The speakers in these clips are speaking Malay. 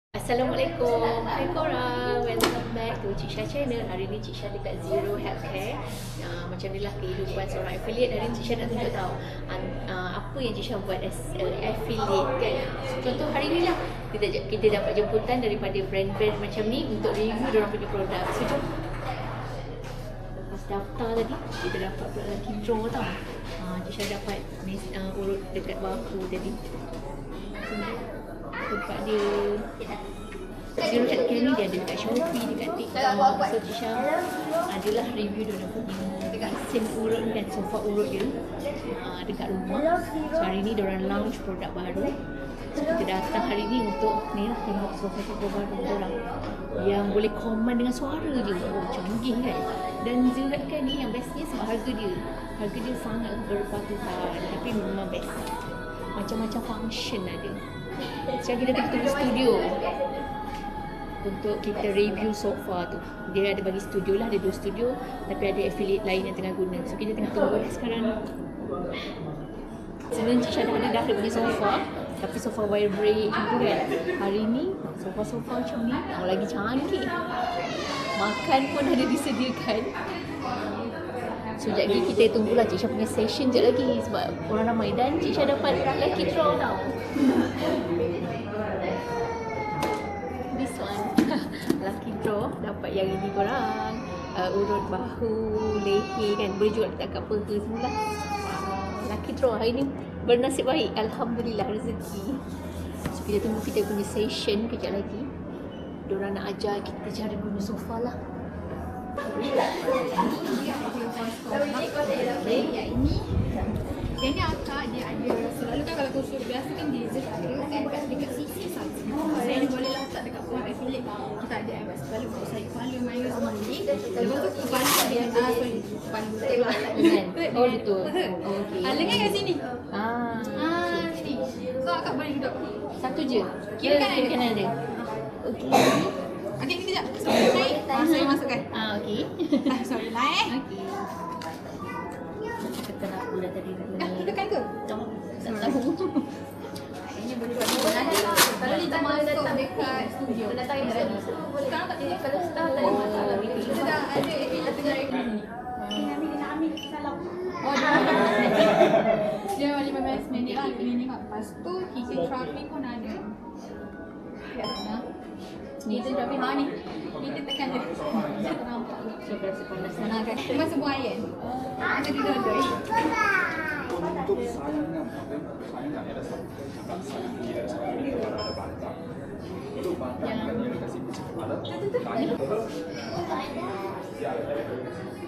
Assalamualaikum. Hai korang, welcome back to Cik Syah channel. Hari ni Cik Syah dekat Zero Healthcare. Macam inilah kehidupan seorang affiliate. Hari ni Cik Syah nak tunjuk tahu apa yang Cik Syah buat as affiliate kan. Contoh hari ni lah kita dapat jemputan daripada brand-brand macam ni untuk review diorang punya produk. So jom. Lepas daftar tadi kita dapat lucky draw tau. Cik Syah dapat urut dekat bahu tadi. Tempat dia Zero Healthcare ni dia ada dekat Shopee, dekat TikTok. So Cik Syah adalah review dia punya mesin urut kan, sofa urut dia dekat rumah. So hari ni diorang launch produk baru. So kita datang hari ni untuk ni lah, tengok sofa-sofa baru diorang yang boleh command dengan suara je. Canggih kan. Dan Zero Healthcare ni yang bestnya sebab harga dia sangat berpatuhan, tapi memang best. Macam-macam function ada. Sekarang kita tunggu studio untuk kita review sofa tu. Dia ada bagi studio lah, ada 2 studio, tapi ada affiliate lain yang tengah guna. So kita tengah tunggu lah sekarang. Sebenarnya Cik Syah dah punya sofa, tapi sofa vibrate macam tu kan. Hari ni sofa-sofa macam ni lagi canggih. Makan pun ada disediakan. So sekejap lagi kita tunggulah Cik Syah punya session sekejap lagi sebab orang ramai. Dan Cik Syah dapat lucky draw tau. This one lucky draw, dapat yang ini korang. Urut bahu, leher kan, boleh juga letak kat peha semula. Lucky draw hari ni bernasib baik, alhamdulillah rezeki. So kita tunggu kita punya session kejap lagi. Diorang nak ajar kita cara guna sofa lah. Yang ni akak dia ada, selalu kan kalau kursus biasa kan dia ada dekat sisi saja. Saya ni boleh letak dekat pohon affiliate. Kita ada selalu untuk saya kepala main semua ni. Lepas tu kepala dia kepala betul. Oh betul. Okey. Lengan kat sini. Sini. So akak boleh duduk. Satu je. Kiri kanan ada. Okey. Okey, kejap. Sebelum naik, saya masukkan. Okey. Sorry lah Okey. Kita nak pula tadi. Tekan ke? Tak tahu. Ini boleh buat kalau kita masuk dekat studio. Sekarang tak boleh kalau start tak ada masalah. Kita dah ada affiliate tengah ini. Ambil salam. Oh, dia 15 minit lah cleaning up. Lepas tu heated traffic pun ada. Ni tu traffic ni. Kita tekan je. Tak nampak. Saya rasa panas. Kan? Masa buang air. Ada di doi. Untuk sayangan ada sayang dia ada batang. Untuk batang kan dia kasih kecil kepala.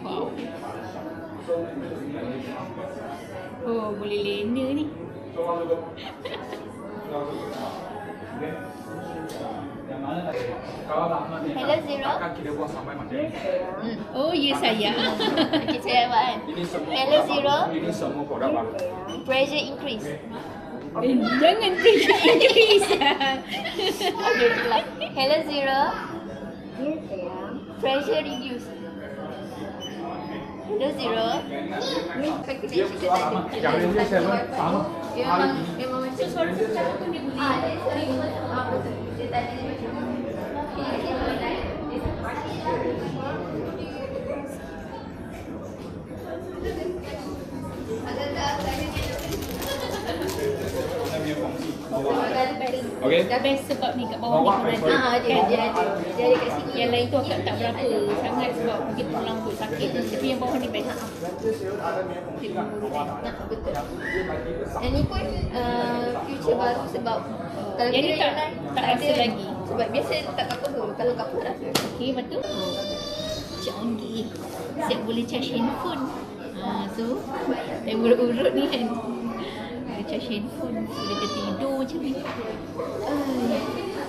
Wow. Oh, boleh lena ni. Hello Zero. Akan kita buat sampai macam ni. Oh, ya sayang. Okay, saya buat. Ini semua. Hello Zero. Ini semua produk baru. Pressure increase. Jangan pressure increase. Okay, lah. Hello Zero. Pressure reduce. Hello Zero. Dia buat sama. Yang ini saya sama. Memang macam suara secara pun dia boleh. Betul. Dia tadi Okey. Dah best sebab ni kat bawah ni pun ada. dia ada kat sini. Yang lain tu akak tak berapa sangat sebab mungkin tulang tu sakit. Tapi yang bawah ni best. Betul. Yang ni pun future baru sebab kalau Yang ni kira tak rasa lagi. Sebab biasa letak kat peha. Kalau kat peha rasa. Okey, betul. Canggih. Siap boleh charge handphone. So, yang urut-urut ni kan. Boleh charge handphone. Boleh tertidur macam ni.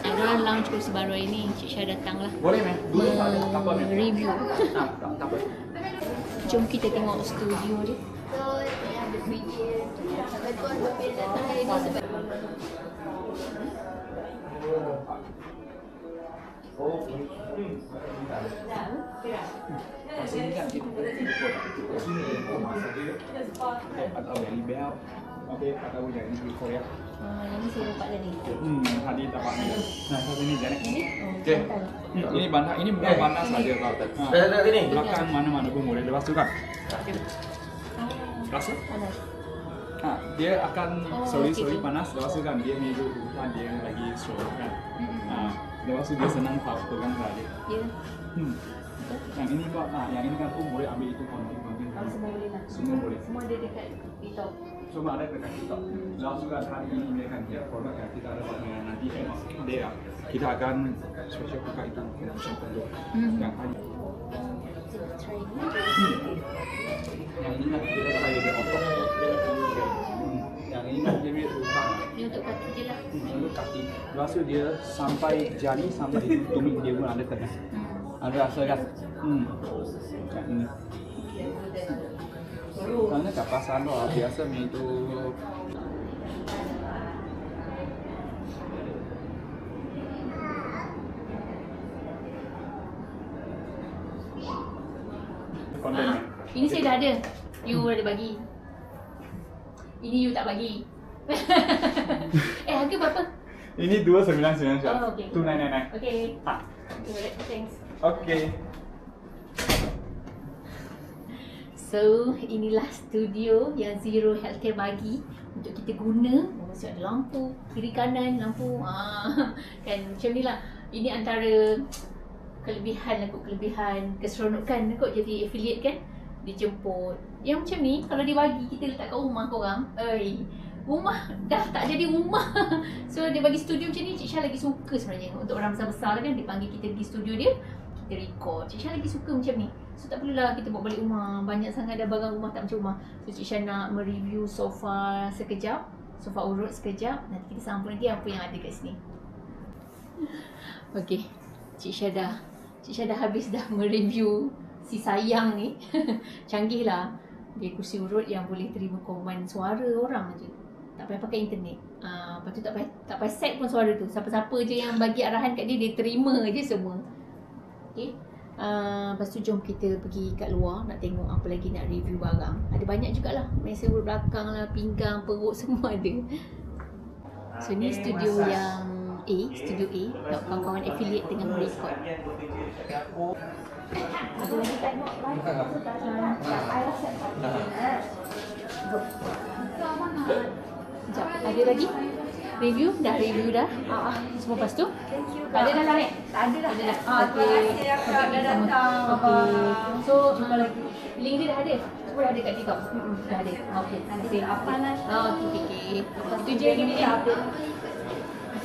Diorang launch kursi baru hari ni. Cik Syah datang lah. Boleh meh? Review. Tak apa. Jom kita tengok studio dia. So, yang ada video. Sampai tu ada bila datang hari ni sebab Sini kan kita sini masa dia ada belly belt, Okey, tak tahu yang ini di Korea. Yang ni saya dapat tadi. Tadi dapat ni. Nah, satu ni Janet. Ini? Okey. Ini bandar, ini bukan bandar saja tau. Belakang mana-mana pun boleh. Lepas tu kan. Rasa? Panas. Dia akan sorry panas. Lepas tu kan dia ni bukan dia lagi slow kan. Lepas tu dia senang pegang saja. Ya. Yang ini buat yang ini kan pun boleh ambil itu konten. Semua boleh lah. Semua boleh. Semua ada dekat TikTok. Semua ada dekat TikTok. Lepas tu kan hari ini dia kan dia produk yang kita dapat nanti dia kita akan special buka itu macam tu. Yang hari Try ni. yang ini kan kita try dia otot. Yang ini dia punya bukan. Ni untuk kaki je lah. Untuk kaki. Lepas tu dia sampai jari sampai di tumit dia pun ada kena. Ada rasa kan? Yang ini. Karena kat pasar tu biasa itu kontennya. Ini saya dah ada. You ada bagi. Ini you tak bagi. Harga berapa? Ini 299. Oh, okay. 2999. Okay. Thanks. Okay. So, inilah studio yang Zero Healthcare bagi untuk kita guna. Mesti ada lampu, kiri kanan lampu. Kan macam ni lah. Ini antara kelebihan lah kot, kelebihan keseronokan kot jadi affiliate kan. Dijemput. Yang macam ni, kalau dia bagi kita letak kat rumah korang, rumah dah tak jadi rumah. So dia bagi studio macam ni, Cik Syah lagi suka sebenarnya. Untuk orang besar-besar kan, dia panggil kita pergi studio dia, kita record. Cik Syah lagi suka macam ni. So tak perlulah kita bawa balik rumah. Banyak sangat dah barang rumah tak macam rumah. So Cik Syah nak mereview sofa sekejap, sofa urut sekejap. Nanti kita sambung nanti apa yang ada kat sini. Okay, Cik Syah dah habis dah mereview si sayang ni. Canggih lah. Dia kursi urut yang boleh terima command suara orang je. Tak payah pakai internet. Lepas tu tak payah set pun suara tu. Siapa-siapa je yang bagi arahan kat dia, dia terima je semua. Okay. Lepas tu jom kita pergi kat luar nak tengok apa lagi nak review barang. Ada banyak jugalah. Meja urut belakang lah, pinggang, perut semua ada. So ni studio yang A, studio A. Nak kawan-kawan affiliate tengah merecord. Ada lagi tak nak live? Sekejap, ada lagi? Review? Dah review dah? Semua lepas tu? Tak ada dah lah ni? Tak ada dah. Terima kasih Akak dah datang. Okay. So, link dia dah ada? Semua dah ada kat TikTok? Dah ada? Okay. Nanti panas. Okay. Itu je yang ni update.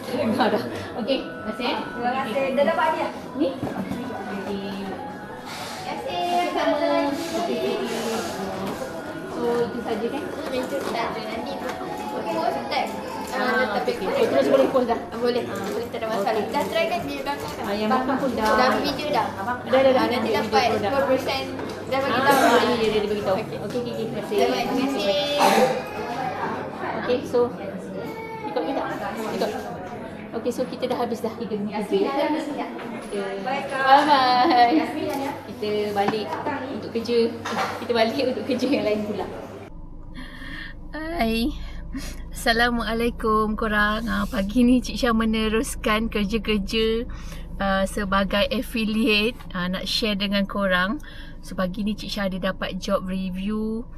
Dengar dah. Okay, terima kasih. Terima kasih. Dah dapat hadiah? Ni? Terima kasih. So, itu saja kan? Itu saja nanti post tag. Terus boleh post dah? Boleh. Boleh, tak ada masalah. Dah try kan di belakang kan? Yang belakang pun dah. Dah video dah. Dah. Nanti dapat 10% dah bagi tahu. Dia bagi tahu. Okey, terima kasih. Terima kasih. Okay, so ikut kita. Ikut. Okay, so kita dah habis dah 3 minit. Bye-bye. Kita balik untuk kerja. Kita balik untuk kerja yang lain pula. Hai. Assalamualaikum korang. Pagi ni Cik Syah meneruskan kerja-kerja sebagai affiliate. Nak share dengan korang. So pagi ni Cik Syah ada dapat job review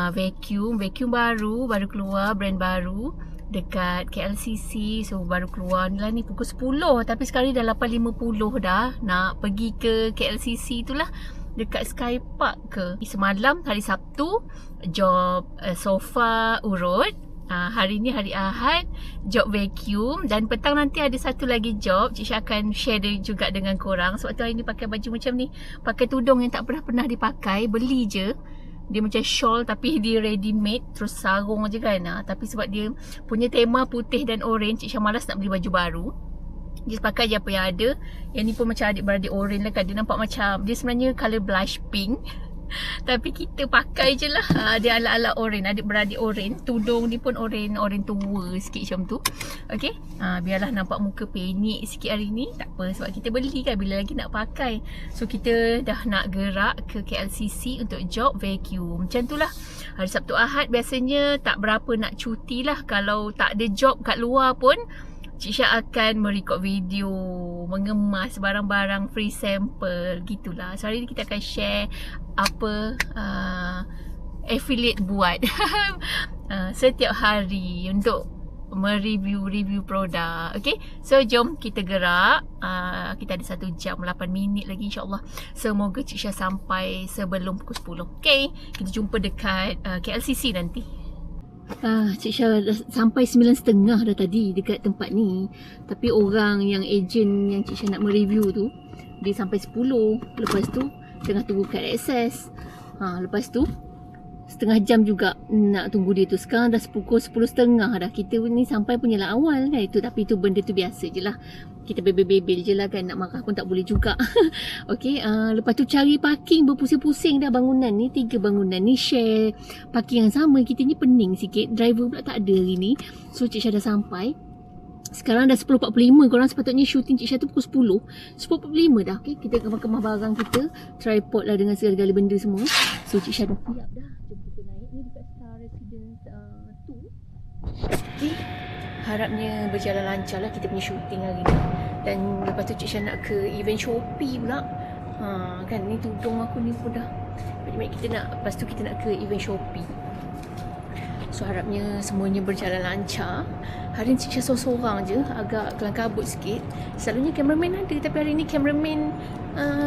vacuum baru keluar, brand baru dekat KLCC. So baru keluar lah ni pukul 10, tapi sekarang dah 8.50 dah. Nak pergi ke KLCC itulah, dekat Sky Park ke. Semalam hari Sabtu job sofa urut. Hari ni hari Ahad job vacuum. Dan petang nanti ada satu lagi job Cik Syah akan share juga dengan korang. Sebab tu hari ni pakai baju macam ni, pakai tudung yang tak pernah dipakai, beli je. Dia macam shawl tapi dia ready made, terus sarung je kan. Tapi sebab dia punya tema putih dan orange, Cik Syah malas nak beli baju baru. Dia pakai je apa yang ada. Yang ni pun macam adik-beradik orange lah kan. Dia nampak macam, dia sebenarnya colour blush pink. Tapi kita pakai je lah. Dia ala-ala oren, adik-beradik oren. Tudung ni pun oren tua sikit macam tu. Okay, biarlah nampak muka penik sikit hari ni. Tak apa, sebab kita beli kan, bila lagi nak pakai. So kita dah nak gerak ke KLCC untuk job vacuum. Macam tu lah. Hari Sabtu Ahad biasanya tak berapa nak cuti lah. Kalau tak ada job kat luar pun, Cik Syah akan merekod video, mengemas barang-barang free sample, gitulah. So hari ni kita akan share apa affiliate buat setiap hari untuk mereview produk. Okay, so jom kita gerak. Kita ada 1 jam 8 minit lagi insyaAllah. Semoga Cik Syah sampai sebelum pukul 10. Okay, kita jumpa dekat KLCC nanti. Cik Syah dah sampai 9.30 dah tadi dekat tempat ni. Tapi orang yang ejen yang Cik Syah nak mereview tu, dia sampai 10. Lepas tu tengah tunggu kad akses. Lepas tu setengah jam juga nak tunggu dia tu. Sekarang dah pukul 10.30 dah. Kita ni sampai punyalah awal kan itu. Tapi tu benda tu biasa je lah. Kita bebel-bebel je lah kan. Nak marah pun tak boleh juga. Okay, lepas tu cari parking berpusing-pusing dah bangunan ni. 3 bangunan ni share parking yang sama. Kita ni pening sikit. Driver pula tak ada hari ni. So Cik Syah dah sampai. Sekarang dah 10.45. Korang sepatutnya shooting Cik Syah tu pukul 10. 10.45 dah. Okay, kita kemah-kemah barang kita. Tripod lah dengan segala-gala benda semua. So Cik Syah dah siap dah. Jom kita naik ni dekat Star Residence 2. Okay, harapnya berjalan lancar lah kita punya shooting hari ni. Dan lepas tu Cik Syah nak ke event Shopee pula. Kan ni tudung aku ni pun dah. Kita nak, lepas tu kita nak ke event Shopee. So harapnya semuanya berjalan lancar. Hari ni Cik Syah seorang je, agak kelang kabut sikit. Selalunya cameraman ada, tapi hari ni cameraman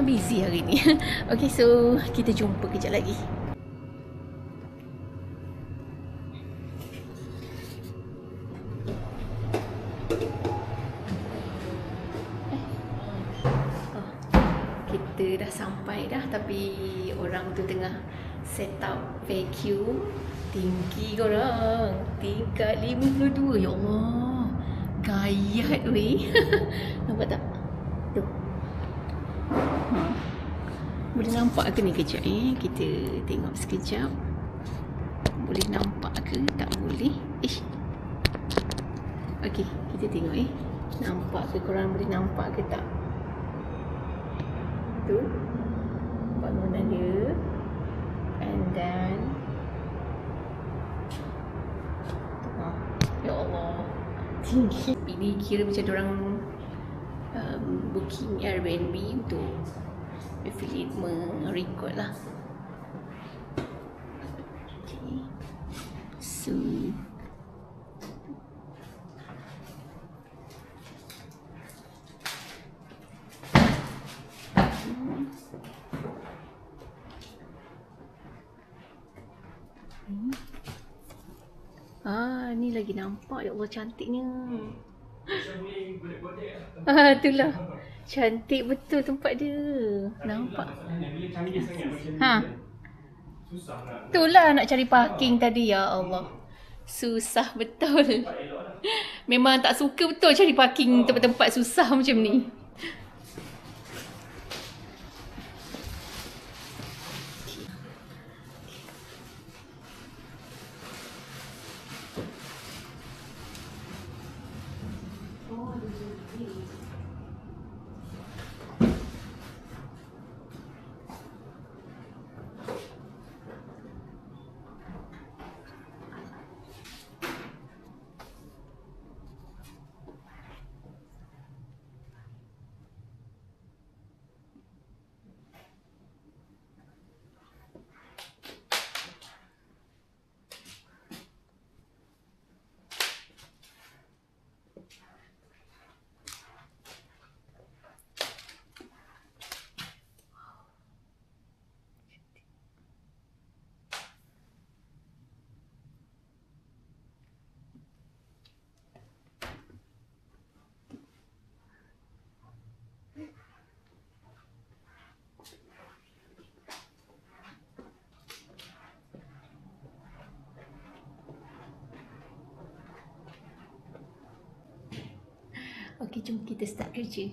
busy hari ni. Okay, so kita jumpa kejap lagi. Kita dah sampai dah, tapi orang tu tengah set up vacuum. Tinggi korang, tingkat 52. Ya Allah, gayat weh. Nampak tak? Tu. Boleh nampak ke ni kejap kita tengok sekejap. Boleh nampak ke? Tak boleh. Okey, kita tengok nampak ke korang, boleh nampak ke tak? Tu bangunan dia. And then ya Allah, tinggi. Ini kira macam orang booking Airbnb untuk affiliate merekod lah. Okay, so ni lagi nampak. Ya Allah, cantiknya. Itulah. Cantik betul tempat dia. Nampak. Itulah nak cari parking tadi. Ya Allah, susah betul. Memang tak suka betul cari parking tempat-tempat susah macam ni. Okey, jom kita start kerja.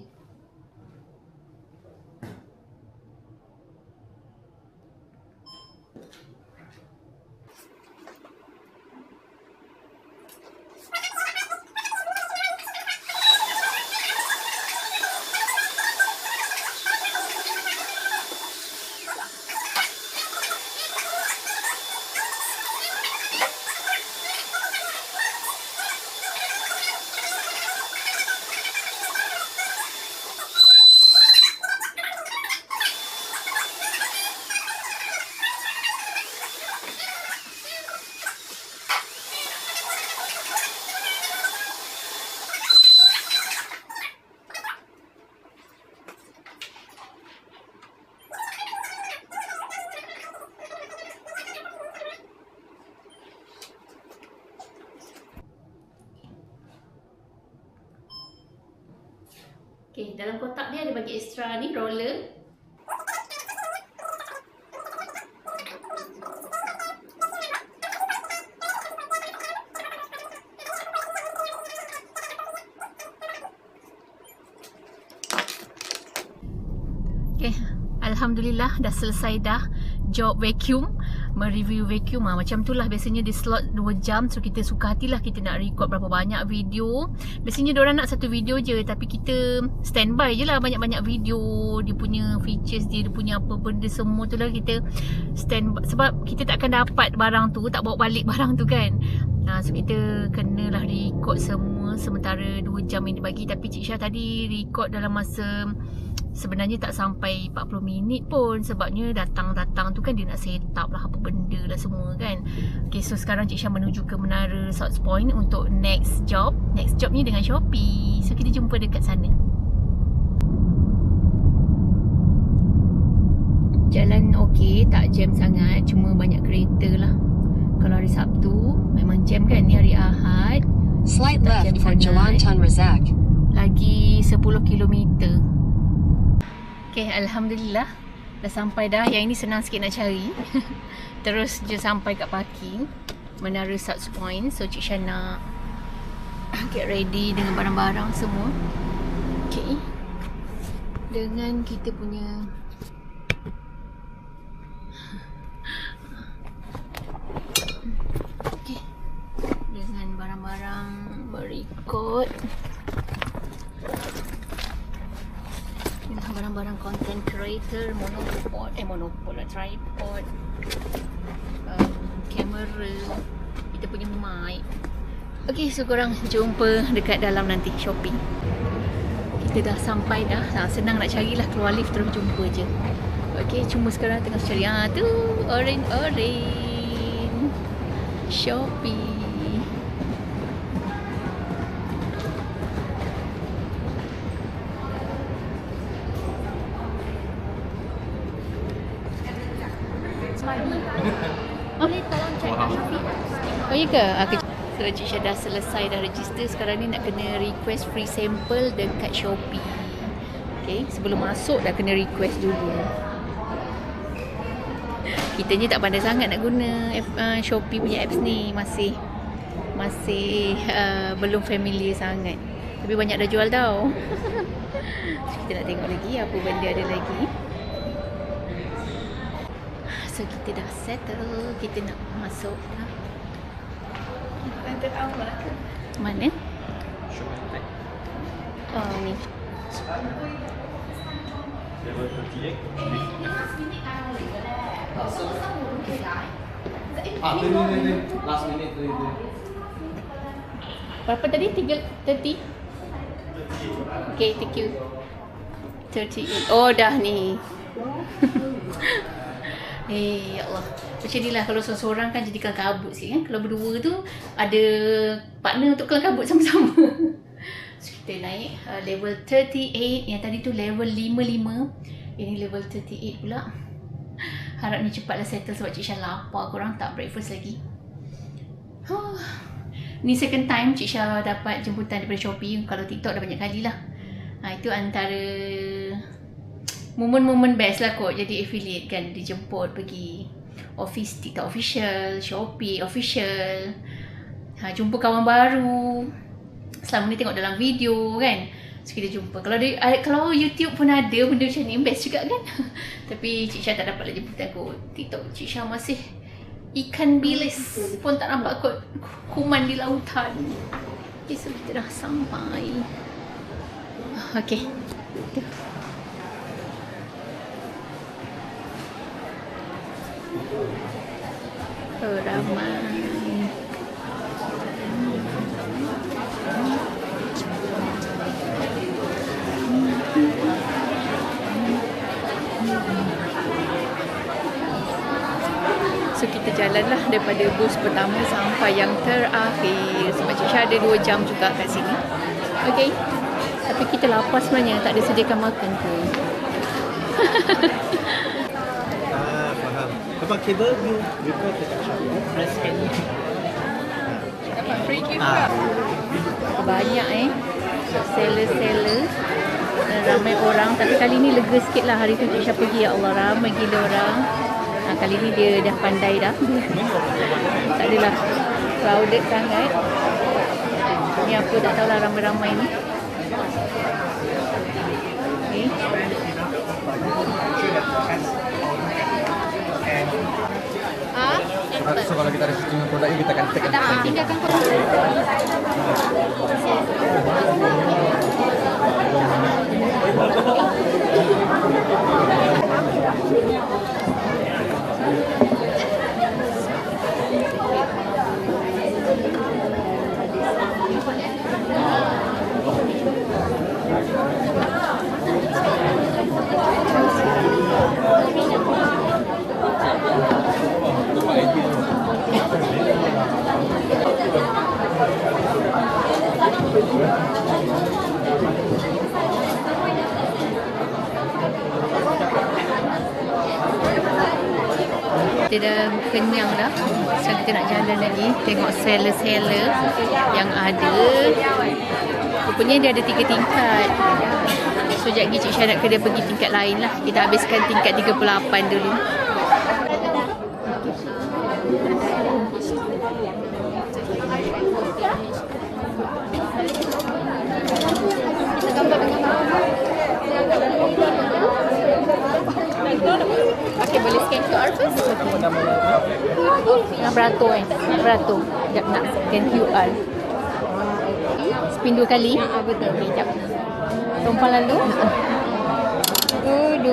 Okay, dalam kotak ni ada bagi extra ni roller. Okay, alhamdulillah dah selesai dah job vacuum, mereview vacuum. Macam tu lah biasanya di slot 2 jam. So kita suka hatilah kita nak record berapa banyak video. Biasanya diorang nak satu video je, tapi kita standby je lah banyak-banyak video. Dia punya features dia punya apa benda semua tu lah kita stand. Sebab kita tak akan dapat barang tu, tak bawa balik barang tu kan. So kita kenalah record semua sementara 2 jam yang dibagi. Tapi Cik Syah tadi record dalam masa sebenarnya tak sampai 40 minit pun. Sebabnya datang-datang tu kan dia nak set up lah apa benda lah semua kan. Okay, so sekarang Cik Syah menuju ke Menara South Point untuk next job. Next job ni dengan Shopee. So kita jumpa dekat sana. Jalan okey, tak jam sangat. Cuma banyak kereta lah. Kalau hari Sabtu memang jam kan. Ni hari Ahad. Slight left for Jalan Tun Razak. Lagi 10 km. Okay, alhamdulillah dah sampai dah. Yang ini senang sikit nak cari. Terus je sampai kat parking Menara South Point. So Cik Syah nak get ready dengan barang-barang semua. Okay, dengan kita punya dengan barang-barang berikut. Inilah barang-barang content creator, monopod lah, tripod, kamera, kita punya mic. Okay, so korang jumpa dekat dalam nanti Shopee. Kita dah sampai dah. Senang nak carilah, keluar lift terus jumpa je. Okay, cuma sekarang tengah cari tu orange Shopee. Boleh tolong check kat Shopee. Oh ya ke? So Cik Syah dah selesai dah register. Sekarang ni nak kena request free sample dekat Shopee. Okay, sebelum masuk dah kena request dulu. Kitanya tak pandai sangat nak guna Shopee punya apps ni. Masih belum familiar sangat. Tapi banyak dah jual tau. So, kita nak tengok lagi apa benda ada lagi. So kita dah settle. Kita nak masuk lah. Mana? Oh ni. Level 38. Ni. Last minute tu. Berapa tadi? 30? Okay, thank you. 38. Oh dah ni. Ya Allah. Macam ni lah kalau seorang-seorang kan jadi kelang kabut sikit kan. Kalau berdua tu ada partner untuk kelang kabut sama-sama. So kita naik level 38. Yang tadi tu level 55. Ini level 38 pula. Harapnya cepatlah settle sebab Cik Syah lapar. Korang tak breakfast lagi. Ni second time Cik Syah dapat jemputan daripada Shopee. Kalau TikTok dah banyak kali lah. Itu antara momen-momen best lah kot jadi affiliate kan. Dijemput pergi office TikTok official, Shopee official, jumpa kawan baru. Selama ni tengok dalam video kan. So kita jumpa. Kalau YouTube pun ada benda macam ni, best juga kan. Tapi Cik Syah tak dapat lah jemputan kot. TikTok Cik Syah masih ikan bilis pun tak nampak kot kuman di lautan. Okay, so kita dah sampai. Okay, ramai. So kita jalanlah daripada bus pertama sampai yang terakhir. Sebab Cik Syah ada 2 jam juga kat sini. Okay, tapi kita lapar sebenarnya, tak ada sediakan makan ke. Faham. Dapat kabel you record dekat Shopee. Press scan. Dapat free gift juga. Banyak seller-seller ramai orang. Tapi kali ni lega sikit lah. Hari tu Cik Syah pergi, ya Allah, ramai gila orang. Kali ni dia dah pandai dah. Tak adalah crowded sangat. Ni apa tak tahulah ramai-ramai ni. Okay. So kalau kita ada setengah produk ni, kita akan tag. Tinggalkan kita dah kenyang dah. Sekarang kita nak jalan lagi, tengok seller-seller yang ada. Rupanya dia ada 3 tingkat. So sekejap lagi Cik Syah nak kena pergi tingkat lain lah. Kita habiskan tingkat 38 dulu. Okay, boleh scan QR first? Nak beratur kan? Beratur. Sekejap nak scan QR. Spin 2 kali. Betul. Okay, sekejap. Tumpang lalu. 2.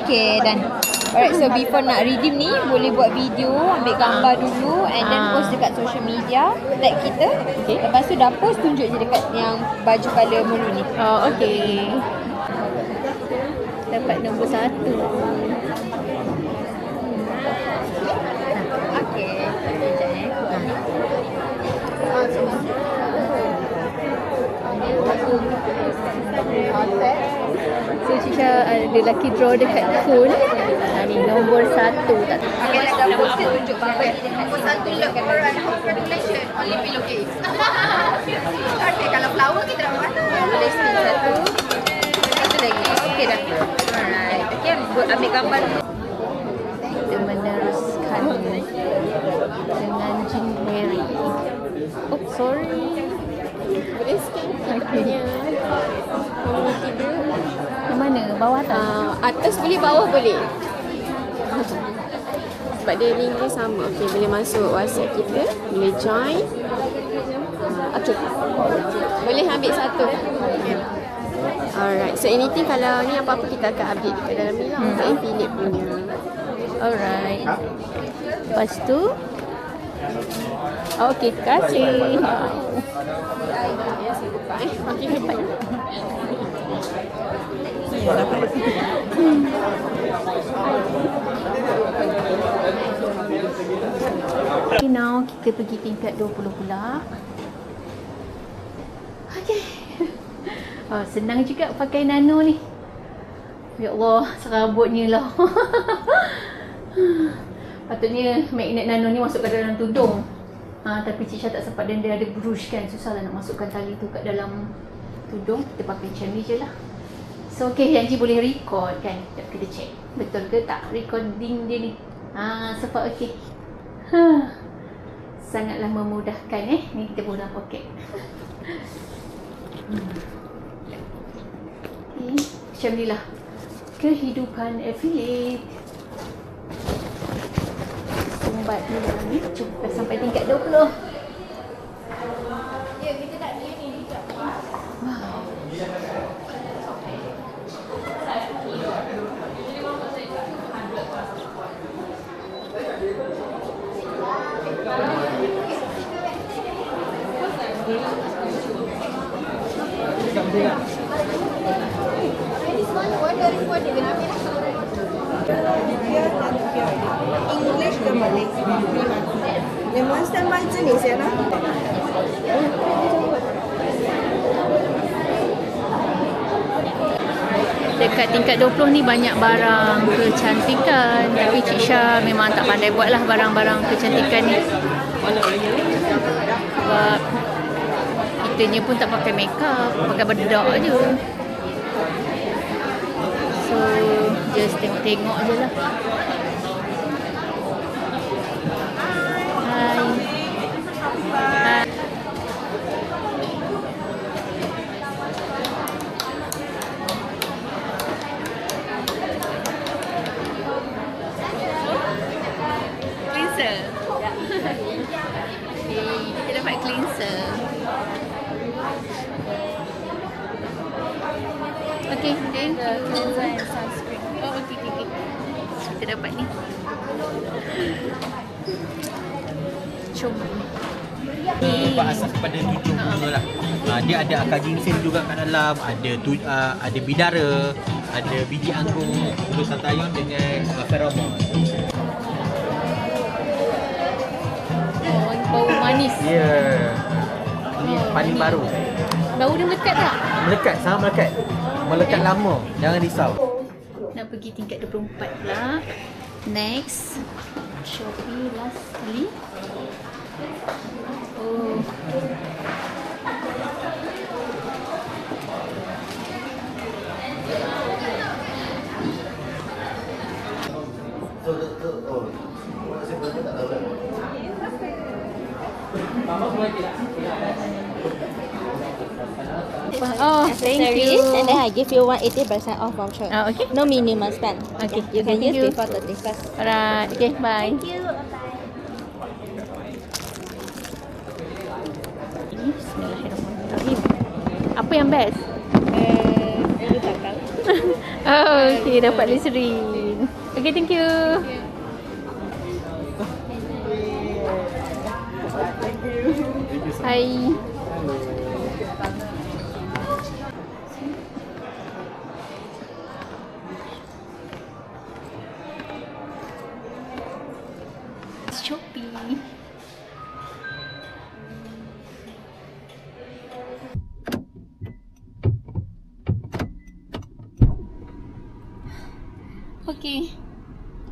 Okay, done. Alright, so before nak redeem ni, boleh buat video, ambil gambar dulu and then post dekat social media, tag kita. Okay. Lepas tu dah post, tunjuk je dekat yang baju colour maroon ni. Oh, okay. Dapat nombor 1. Okay. So Cik Syah ada lucky draw dekat phone. Ni nombor 1 tak tahu. Okay, let's dah post tunjuk bapa. Nombor 1 look. Alright, congratulations. Only pillowcase. Okay, kalau flower kita dapat mana? Boleh spin 1. Satu lagi. Okay dah. Alright. Okay, ambil gambar dulu. Kita meneruskan dengan Jean Mary. Oh, sorry. Boleh scan. Okay. Nombor 3. Yang mana? Bawah tak? Atas boleh, bawah boleh. Sebab dia link dia sama. Okay, boleh masuk WhatsApp kita. Boleh join. Cukup. Boleh ambil 1. Alright. So anything kalau ni apa-apa kita akan update dekat dalam ni lah. Untuk affiliate punya. Alright. Lepas tu okay, terima kasih. Okay, hebat. Okay, now kita pergi tingkat 20 pula. Okay. Oh, senang juga pakai nano ni. Ya Allah, serabutnya lah. Patutnya magnet nano ni masuk ke dalam tudung. Tapi Cik Syah tak sempat dan dia ada brush kan. Susah lah nak masukkan tali tu kat dalam tudung. Kita pakai macam ni je lah. So okay, janji boleh record kan. Kita check betul ke tak recording dia ni. Sebab okay. Sangatlah memudahkan ni kita pun dalam poket. Okay, macam ni lah kehidupan affiliate. Sumbat ni dalam ni. Cuba sampai tingkat 20. Ya, kita tak dia ni juga. Wow. English ke Malay? Lemon standby jenis ya nak? Dekat tingkat 20 ni banyak barang kecantikan. Tapi Cik Syah memang tak pandai buat lah barang-barang kecantikan ni. Sebab kitanya pun tak pakai makeup, pakai bedak je. Just tengok-tengok je lah. Hai. Hai. Cleanser. Okay, kita dapat cleanser. Okay, thank you. Cleanser and sunscreen. Oh, okay. So, kita dapat ni. Jom. Sebab asas pada 7 bunga lah. Dia ada akar ginseng juga kat dalam, ada bidara, ada biji anggur, terus santayon dengan feromon. Oh, bau manis. Ya. Ini paling baru. Bau dia melekat tak? Melekat, sangat melekat. Melekat lama, jangan risau. Nak pergi tingkat 24 pula. Next, Shopee last kali. Oh. Oh, thank you. And then I give you 180% off voucher. Okay. No minimum spend. Okay, You can thank use you. before 31st. Alright, okay, bye. Thank you. Bismillahirrahmanirrahim. Apa yang best? You tahu. Oh, okay, dapat Listerine. Okay, thank you. Hai. Shopee. Okey.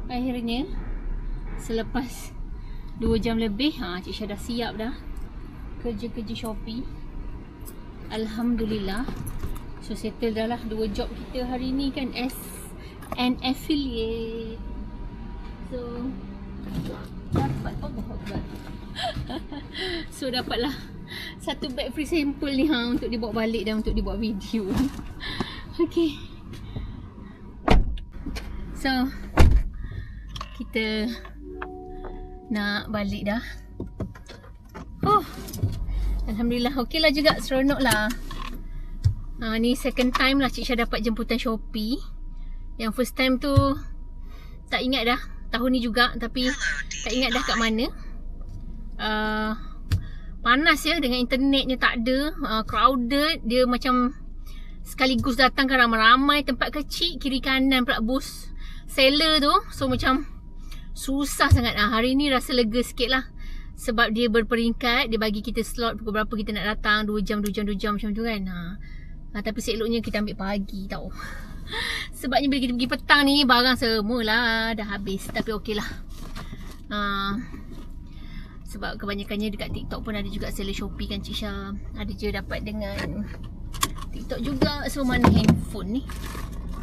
Akhirnya selepas 2 jam lebih, Cik Syah dah siap dah kerja-kerja Shopee. Alhamdulillah. So settle dah lah 2 job kita hari ni kan as an affiliate. So dapat so dapatlah satu bag free sample ni untuk dibawa balik dan untuk dibuat video. Okay. So kita nak balik dah. Alhamdulillah, okey lah juga, seronok lah. Ni second time lah Cik Syah dapat jemputan Shopee. Yang first time tu tak ingat dah, tahun ni juga, tapi tak ingat dah kat mana. Panas ya, dengan internetnya tak ada, crowded. Dia macam sekaligus datang kan ramai-ramai, tempat kecil, kiri kanan pula booth seller tu. So macam susah sangat. Hari ni rasa lega sikit lah, sebab dia berperingkat. Dia bagi kita slot pukul berapa kita nak datang, 2 jam macam tu kan. Tapi seeloknya kita ambil pagi tau. Sebabnya bila kita pergi petang ni, barang semualah dah habis. Tapi okey lah. Sebab kebanyakannya dekat TikTok pun ada juga seller Shopee kan Cik Syah. Ada je dapat dengan TikTok juga. So mana handphone ni?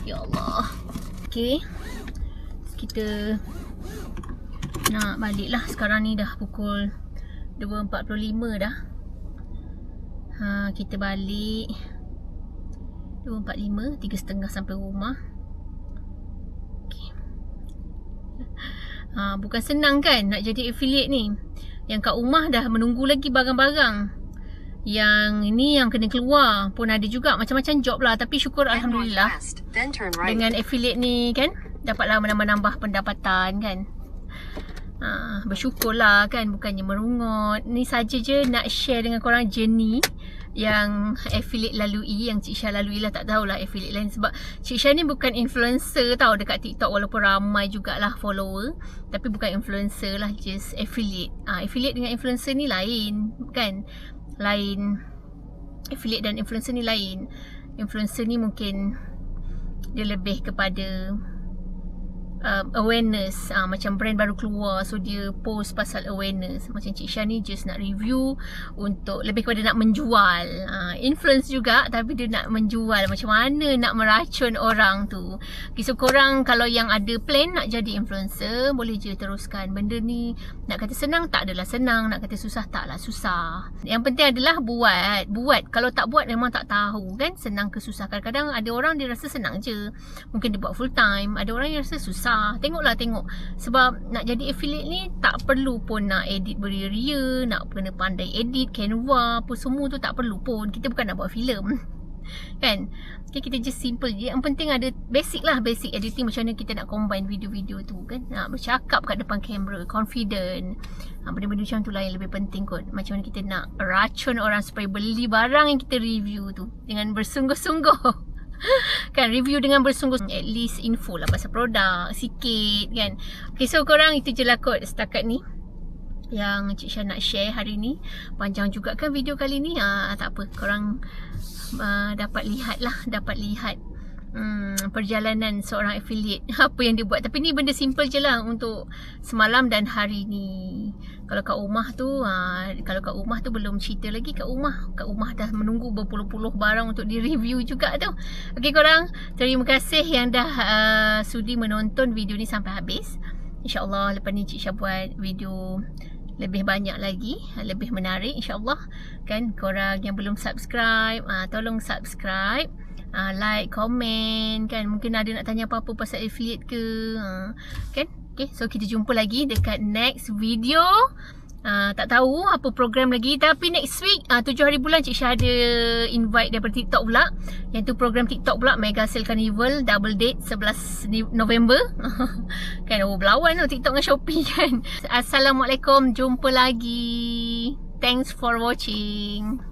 Ya Allah. Okay, kita nak balik lah. Sekarang ni dah pukul 2.45 dah. Kita balik 2.45, 3.30 sampai rumah. Okay. Bukan senang kan nak jadi affiliate ni. Yang kat rumah dah menunggu lagi barang-barang. Yang ini yang kena keluar pun ada juga, macam-macam job lah. Tapi syukur Alhamdulillah dengan affiliate ni kan, dapatlah menambah-nambah pendapatan kan. Bersyukurlah kan, bukannya merungut. Ni saja je nak share dengan korang journey yang affiliate lalui, yang Cik Syah lalui lah. Tak tahulah affiliate lain, sebab Cik Syah ni bukan influencer tau dekat TikTok, walaupun ramai jugalah follower, tapi bukan influencer lah, just affiliate. Affiliate dengan influencer ni lain kan, lain. Affiliate dan influencer ni lain. Influencer ni mungkin dia lebih kepada awareness, macam brand baru keluar, so dia post pasal awareness. Macam Cik Syah ni just nak review untuk lebih kepada nak menjual, influence juga, tapi dia nak menjual macam mana nak meracun orang tu. Okay, so korang kalau yang ada plan nak jadi influencer, boleh je teruskan. Benda ni nak kata senang, tak adalah senang. Nak kata susah, taklah susah. Yang penting adalah buat. Kalau tak buat memang tak tahu kan senang ke susah. Kadang-kadang ada orang dia rasa senang je, mungkin dia buat full time. Ada orang yang rasa susah. Tengok. Sebab nak jadi affiliate ni tak perlu pun nak edit beria-ria, nak kena pandai edit, Canva apa semua tu tak perlu pun. Kita bukan nak buat filem kan. Okay, kita just simple je. Yang penting ada basic editing, macam mana kita nak combine video-video tu kan. Nak bercakap kat depan kamera, confident. Benda-benda macam tu lah yang lebih penting kot. Macam mana kita nak racun orang supaya beli barang yang kita review tu dengan bersungguh-sungguh. Kan, review dengan bersungguh, at least info lah pasal produk sikit kan. Okay, so korang itu je lah kot setakat ni yang Cik Syah nak share hari ni. Panjang juga kan video kali ni. Tak apa, korang dapat lihat perjalanan seorang affiliate, apa yang dia buat. Tapi ni benda simple je lah untuk semalam dan hari ni. Kalau kat rumah tu belum cerita lagi. Kat rumah dah menunggu berpuluh-puluh barang untuk di-review juga tu. Okay korang, terima kasih yang dah sudi menonton video ni sampai habis. InsyaAllah lepas ni Cik Syah buat video lebih banyak lagi, lebih menarik insyaAllah kan. Korang yang belum subscribe, tolong subscribe, like, komen kan. Mungkin ada nak tanya apa-apa pasal affiliate ke kan. Okay, so kita jumpa lagi dekat next video. Tak tahu apa program lagi, tapi next week 7 hari bulan Cik Syah ada invite daripada TikTok pula. Yang tu program TikTok pula, Mega Sale Carnival double date 11 November kan. Berlawan tu TikTok dengan Shopee kan. Assalamualaikum, jumpa lagi. Thanks for watching.